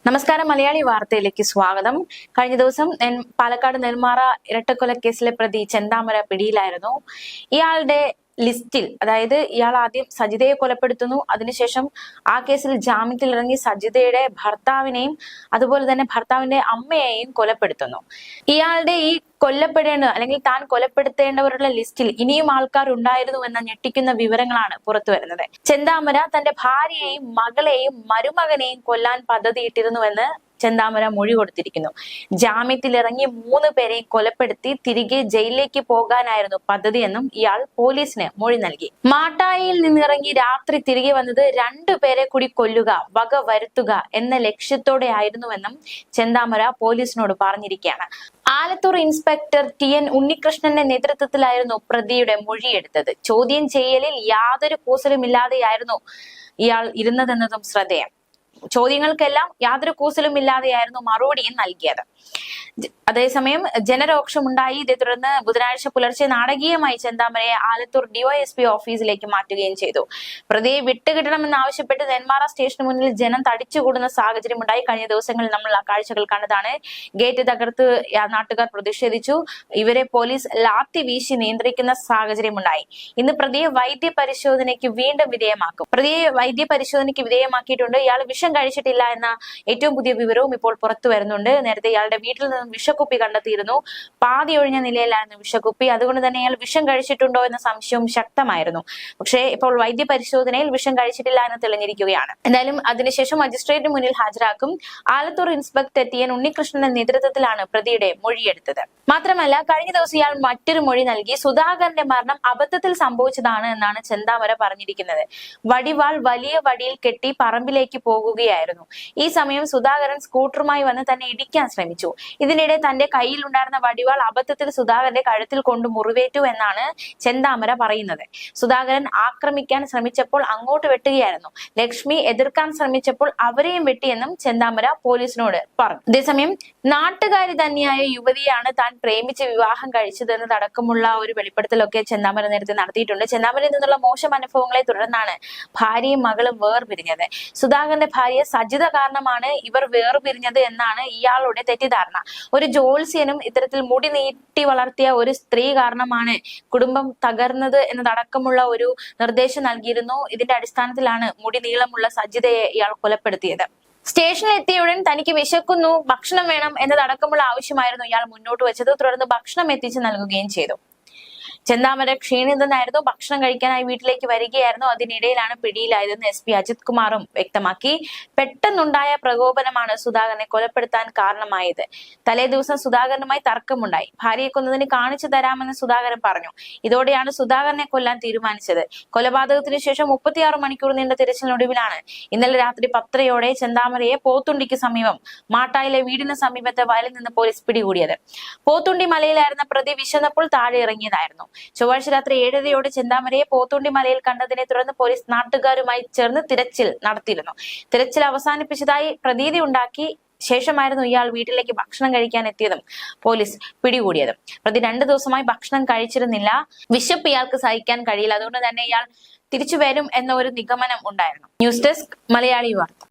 നമസ്കാരം. മലയാളി വാർത്തയിലേക്ക് സ്വാഗതം. കഴിഞ്ഞ ദിവസം പാലക്കാട് നെന്മാറ ഇരട്ടക്കൊലക്കേസിലെ പ്രതി ചെന്താമര പിടിയിലായിരുന്നു. ഇയാളുടെ ലിസ്റ്റിൽ, അതായത് ഇയാൾ ആദ്യം സജിതയെ കൊലപ്പെടുത്തുന്നു, അതിനുശേഷം ആ കേസിൽ ജാമ്യത്തിൽ ഇറങ്ങി സജിതയുടെ ഭർത്താവിനെയും അതുപോലെ തന്നെ ഭർത്താവിന്റെ അമ്മയെയും കൊലപ്പെടുത്തുന്നു. ഇയാളുടെ ഈ കൊല്ലപ്പെടേണ്ട അല്ലെങ്കിൽ താൻ കൊലപ്പെടുത്തേണ്ടവരുടെ ലിസ്റ്റിൽ ഇനിയും ആൾക്കാർ ഉണ്ടായിരുന്നു എന്ന ഞെട്ടിക്കുന്ന വിവരങ്ങളാണ് പുറത്തു വരുന്നത്. ചെന്താമര തന്റെ ഭാര്യയെയും മകളെയും മരുമകനെയും കൊല്ലാൻ പദ്ധതിയിട്ടിരുന്നുവെന്ന് ചെന്താമര മൊഴി കൊടുത്തിരിക്കുന്നു. ജാമ്യത്തിൽ ഇറങ്ങി 3 പേരെയും കൊലപ്പെടുത്തി തിരികെ ജയിലിലേക്ക് പോകാനായിരുന്നു പദ്ധതിയെന്നും ഇയാൾ പോലീസിന് മൊഴി നൽകി. മാട്ടായിയിൽ നിന്നിറങ്ങി രാത്രി തിരികെ വന്നത് 2 പേരെ കൂടി കൊല്ലുക, വക വരുത്തുക എന്ന ലക്ഷ്യത്തോടെ ആയിരുന്നുവെന്നും ചെന്താമര പോലീസിനോട് പറഞ്ഞിരിക്കുകയാണ്. ആലത്തൂർ ഇൻസ്പെക്ടർ TN ഉണ്ണികൃഷ്ണന്റെ നേതൃത്വത്തിലായിരുന്നു പ്രതിയുടെ മൊഴിയെടുത്തത്. ചോദ്യം ചെയ്യലിൽ യാതൊരു കൂസലുമില്ലാതെയായിരുന്നു ഇയാൾ ഇരുന്നതെന്നതും ശ്രദ്ധേയം. ചോദ്യങ്ങൾക്കെല്ലാം യാതൊരു കൂസലും ഇല്ലാതെയായിരുന്നു മറുപടിയും നൽകിയത്. അതേസമയം ജനരോക്ഷമുണ്ടായി. ഇതേ തുടർന്ന് ബുധനാഴ്ച പുലർച്ചെ നാടകീയമായി ചെന്താമരയെ ആലത്തൂർ DYSP ഓഫീസിലേക്ക് മാറ്റുകയും ചെയ്തു. പ്രതിയെ വിട്ടുകിട്ടണമെന്നാവശ്യപ്പെട്ട് നെന്മാറ സ്റ്റേഷന് മുന്നിൽ ജനം തടിച്ചുകൂടുന്ന സാഹചര്യം ഉണ്ടായി. കഴിഞ്ഞ ദിവസങ്ങളിൽ നമ്മൾ ആ കാഴ്ചകൾ കണ്ടതാണ്. ഗേറ്റ് തകർത്ത് നാട്ടുകാർ പ്രതിഷേധിച്ചു. ഇവരെ പോലീസ് ലാത്തി വീശി നിയന്ത്രിക്കുന്ന സാഹചര്യമുണ്ടായി. ഇന്ന് പ്രതിയെ വൈദ്യ പരിശോധനയ്ക്ക് വീണ്ടും വിധേയമാക്കും. പ്രതിയെ വൈദ്യ പരിശോധനയ്ക്ക് വിധേയമാക്കിയിട്ടുണ്ട്. ഇയാൾ വിഷം കഴിച്ചിട്ടില്ല എന്ന ഏറ്റവും പുതിയ വിവരവും ഇപ്പോൾ പുറത്തു വരുന്നുണ്ട്. നേരത്തെ ഇയാളുടെ വീട്ടിൽ നിന്നും വിഷക്കുപ്പി കണ്ടെത്തിയിരുന്നു. പാതി ഒഴിഞ്ഞ നിലയിലായിരുന്നു വിഷക്കുപ്പി. അതുകൊണ്ട് തന്നെ ഇയാൾ വിഷം കഴിച്ചിട്ടുണ്ടോ എന്ന സംശയവും ശക്തമായിരുന്നു. പക്ഷേ ഇപ്പോൾ വൈദ്യ പരിശോധനയിൽ വിഷം കഴിച്ചിട്ടില്ല എന്ന് തെളിഞ്ഞിരിക്കുകയാണ്. എന്തായാലും അതിനുശേഷം മജിസ്ട്രേറ്റിന് മുന്നിൽ ഹാജരാക്കും. ആലത്തൂർ ഇൻസ്പെക്ടർ TN ഉണ്ണികൃഷ്ണന്റെ നേതൃത്വത്തിലാണ് പ്രതിയുടെ മൊഴിയെടുത്തത്. മാത്രമല്ല, കഴിഞ്ഞ ദിവസം ഇയാൾ മറ്റൊരു മൊഴി നൽകി. സുധാകരന്റെ മരണം അബദ്ധത്തിൽ സംഭവിച്ചതാണ് എന്നാണ് ചെന്താമര പറഞ്ഞിരിക്കുന്നത്. വടിവാൾ വലിയ വടിയിൽ കെട്ടി പറമ്പിലേക്ക് പോകുകയായിരുന്നു. ഈ സമയം സുധാകരൻ സ്കൂട്ടറുമായി വന്ന് തന്നെ ഇടിക്കാൻ ശ്രമിച്ചു. ഇതിനിടെ തന്റെ കയ്യിൽ ഉണ്ടായിരുന്ന വടിവാൾ അബദ്ധത്തിൽ സുധാകരന്റെ കഴുത്തിൽ കൊണ്ട് മുറിവേറ്റു എന്നാണ് ചെന്താമര പറയുന്നത്. സുധാകരൻ ആക്രമിക്കാൻ ശ്രമിച്ചപ്പോൾ അങ്ങോട്ട് വെട്ടുകയായിരുന്നു. ലക്ഷ്മി എതിർക്കാൻ ശ്രമിച്ചപ്പോൾ അവരെയും വെട്ടിയെന്നും ചെന്താമര പോലീസിനോട് പറഞ്ഞു. അതേസമയം നാട്ടുകാരി തന്നെയായ യുവതിയാണ് താൻ പ്രേമിച്ച് വിവാഹം കഴിച്ചതെന്നതടക്കമുള്ള ഒരു വെളിപ്പെടുത്തലൊക്കെ ചെന്താമര നേരത്തെ നടത്തിയിട്ടുണ്ട്. ചെന്താമരയിൽ നിന്നുള്ള മോശം അനുഭവങ്ങളെ തുടർന്നാണ് ഭാര്യയും മകളും വേർപിരിഞ്ഞത്. സുധാകരന്റെ ഭാര്യ സജിത കാരണമാണ് ഇവർ വേർപിരിഞ്ഞത് എന്നാണ് ഇയാളുടെ തെറ്റിദ്ധാരണ. ഒരു ജ്യോത്സ്യനും ഇത്തരത്തിൽ മുടി നീട്ടി വളർത്തിയ ഒരു സ്ത്രീ കാരണമാണ് കുടുംബം തകർന്നത് എന്നതടക്കമുള്ള ഒരു നിർദ്ദേശം നൽകിയിരുന്നു. ഇതിന്റെ അടിസ്ഥാനത്തിലാണ് മുടി നീളമുള്ള സജിതയെ ഇയാൾ കൊലപ്പെടുത്തിയത്. സ്റ്റേഷനിൽ എത്തിയുടൻ തനിക്ക് വിശക്കുന്നു, ഭക്ഷണം വേണം എന്നതടക്കമുള്ള ആവശ്യമായിരുന്നു ഇയാൾ മുന്നോട്ട് വെച്ചത്. തുടർന്ന് ഭക്ഷണം എത്തിച്ചു നൽകുകയും ചെയ്തു. ചെന്താമര ക്ഷീണിതനായിരുന്നു. ഭക്ഷണം കഴിക്കാനായി വീട്ടിലേക്ക് വരികയായിരുന്നു. അതിനിടയിലാണ് പിടിയിലായതെന്ന് SP അജിത് കുമാറും വ്യക്തമാക്കി. പെട്ടെന്നുണ്ടായ പ്രകോപനമാണ് സുധാകരനെ കൊലപ്പെടുത്താൻ കാരണമായത്. തലേ ദിവസം സുധാകരനുമായി തർക്കമുണ്ടായി. ഭാര്യയെ കൊന്നതിന് കാണിച്ചു തരാമെന്ന് സുധാകരൻ പറഞ്ഞു. ഇതോടെയാണ് സുധാകരനെ കൊല്ലാൻ തീരുമാനിച്ചത്. കൊലപാതകത്തിന് ശേഷം 36 മണിക്കൂർ നീണ്ട തിരച്ചിലിനൊടുവിലാണ് ഇന്നലെ രാത്രി 10:30-ഓടെ ചെന്താമരയെ പോത്തുണ്ടിക്ക് സമീപം മാട്ടായിലെ വീടിന് സമീപത്തെ വയലിൽ നിന്ന് പോലീസ് പിടികൂടിയത്. പോത്തുണ്ടി മലയിലായിരുന്ന പ്രതി വിശന്നപ്പോൾ താഴെ ഇറങ്ങിയതായിരുന്നു. ചൊവ്വാഴ്ച രാത്രി 7:30-ഓടെ ചെന്താമരയെ പോത്തുണ്ടി മലയിൽ കണ്ടതിനെ തുടർന്ന് പോലീസ് നാട്ടുകാരുമായി ചേർന്ന് തിരച്ചിൽ നടത്തിയിരുന്നു. തിരച്ചിൽ അവസാനിപ്പിച്ചതായി പ്രതീതി ഉണ്ടാക്കി ശേഷമായിരുന്നു ഇയാൾ വീട്ടിലേക്ക് ഭക്ഷണം കഴിക്കാൻ എത്തിയതും പോലീസ് പിടികൂടിയതും. പ്രതി 2 ദിവസമായി ഭക്ഷണം കഴിച്ചിരുന്നില്ല. വിശപ്പ് ഇയാൾക്ക് സഹിക്കാൻ കഴിയില്ല. അതുകൊണ്ട് തന്നെ ഇയാൾ തിരിച്ചു വരും എന്ന ഒരു നിഗമനം ഉണ്ടായിരുന്നു. ന്യൂസ് ഡെസ്ക് മലയാളി വാർത്ത.